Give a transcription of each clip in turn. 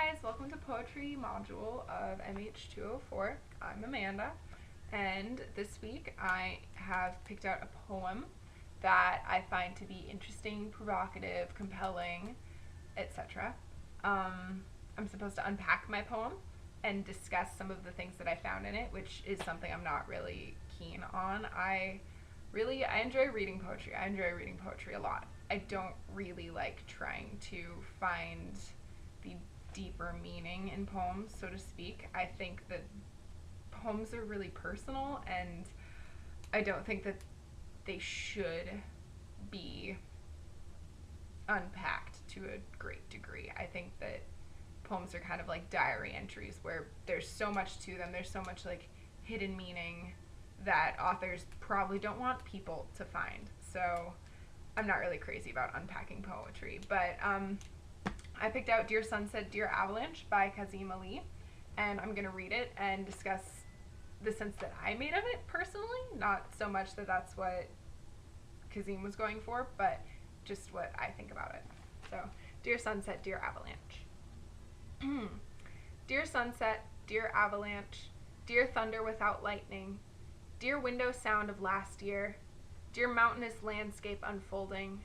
guys, welcome to Poetry Module of MH204. I'm Amanda, and this week I have picked out a poem that I find to be interesting, provocative, compelling, etc. I'm supposed to unpack my poem and discuss some of the things that I found in it, which is something I'm not really keen on. I enjoy reading poetry. I enjoy reading poetry a lot. I don't really like trying to find the deeper meaning in poems, so to speak. I think that poems are really personal, and I don't think that they should be unpacked to a great degree. I think that poems are kind of like diary entries where there's so much to them, there's so much like hidden meaning that authors probably don't want people to find. So I'm not really crazy about unpacking poetry, but I picked out Dear Sunset, Dear Avalanche by Kazim, and I'm going to read it and discuss the sense that I made of it personally, not so much that that's what Kazim was going for, but just what I think about it. So, Dear Sunset, Dear Avalanche. Dear sunset, dear avalanche, dear thunder without lightning, dear window sound of last year, dear mountainous landscape unfolding,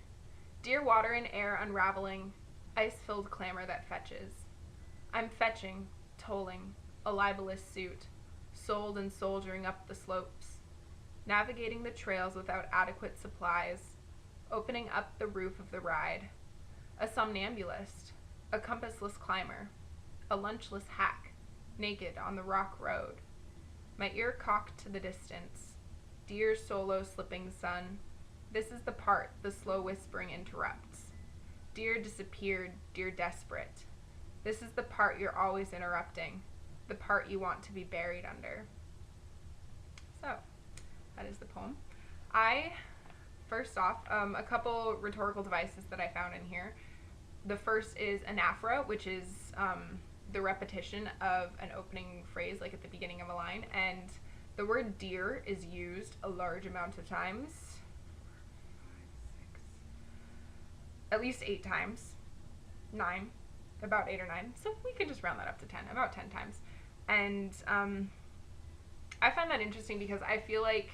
dear water and air unraveling, ice-filled clamor that fetches. I'm fetching, tolling, a libelous suit, sold and soldiering up the slopes, navigating the trails without adequate supplies, opening up the roof of the ride, a somnambulist, a compassless climber, a lunchless hack, naked on the rock road, my ear cocked to the distance. Dear solo slipping sun, this is the part the slow whispering interrupts. Dear disappeared, dear desperate, this is the part you're always interrupting, the part you want to be buried under. So, that is the poem. First off, a couple rhetorical devices that I found in here. The first is anaphora, which is the repetition of an opening phrase, like at the beginning of a line, and the word dear is used a large amount of times, at least 8 times, 9, about 8 or 9, so we can just round that up to 10, about 10 times. And I find that interesting because I feel like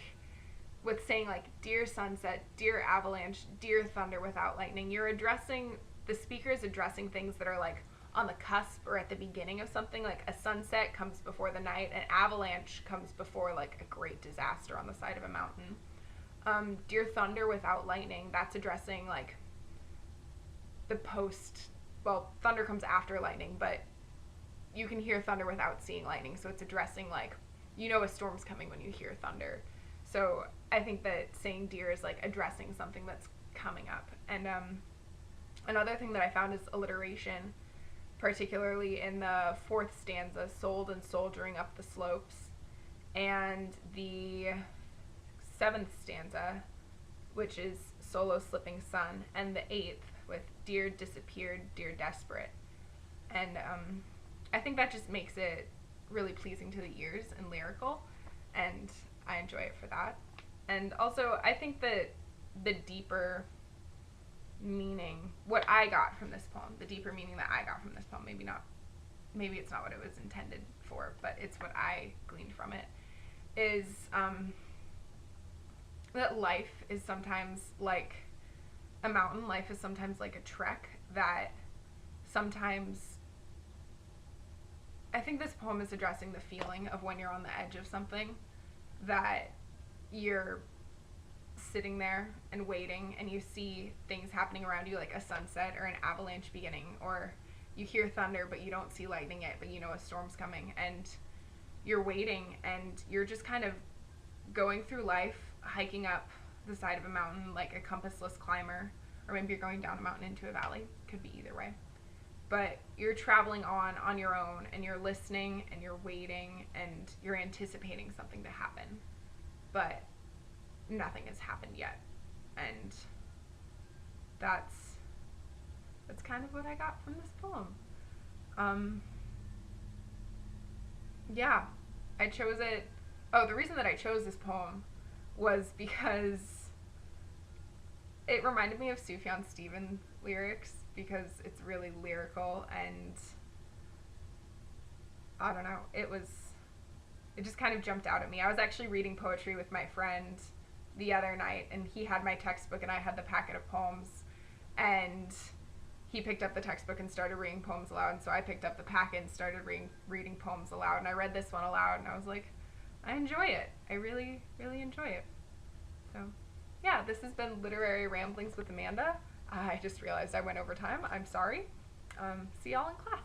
with saying like dear sunset, dear avalanche, dear thunder without lightning, the speaker is addressing things that are like on the cusp or at the beginning of something. Like a sunset comes before the night, an avalanche comes before like a great disaster on the side of a mountain. Dear thunder without lightning, that's addressing like the thunder comes after lightning, but you can hear thunder without seeing lightning, so it's addressing like, a storm's coming when you hear thunder. So I think that saying dear is like addressing something that's coming up. And another thing that I found is alliteration, particularly in the 4th stanza, sold and soldiering up the slopes, and the 7th stanza, which is solo slipping sun, and the 8th with dear disappeared, dear desperate. And I think that just makes it really pleasing to the ears and lyrical, and I enjoy it for that. And also, I think that the deeper meaning, what I got from this poem, the deeper meaning that I got from this poem, maybe it's not what it was intended for, but it's what I gleaned from it, is that life is sometimes like a mountain, life is sometimes like a trek, that sometimes I think this poem is addressing the feeling of when you're on the edge of something, that you're sitting there and waiting and you see things happening around you, like a sunset or an avalanche beginning, or you hear thunder but you don't see lightning yet, but a storm's coming, and you're waiting and you're just kind of going through life, hiking up the side of a mountain like a compassless climber, or maybe you're going down a mountain into a valley, could be either way. But you're traveling on your own, and you're listening and you're waiting and you're anticipating something to happen, but nothing has happened yet. And that's kind of what I got from this poem. Yeah, I chose it. Oh, the reason that I chose this poem was because it reminded me of Sufjan Stevens lyrics, because it's really lyrical, and I don't know, it just kind of jumped out at me. I was actually reading poetry with my friend the other night, and he had my textbook and I had the packet of poems, and he picked up the textbook and started reading poems aloud, and so I picked up the packet and started reading poems aloud, and I read this one aloud, and I was like, I enjoy it. I really, really enjoy it. So, yeah, this has been Literary Ramblings with Amanda. I just realized I went over time. I'm sorry. See y'all in class.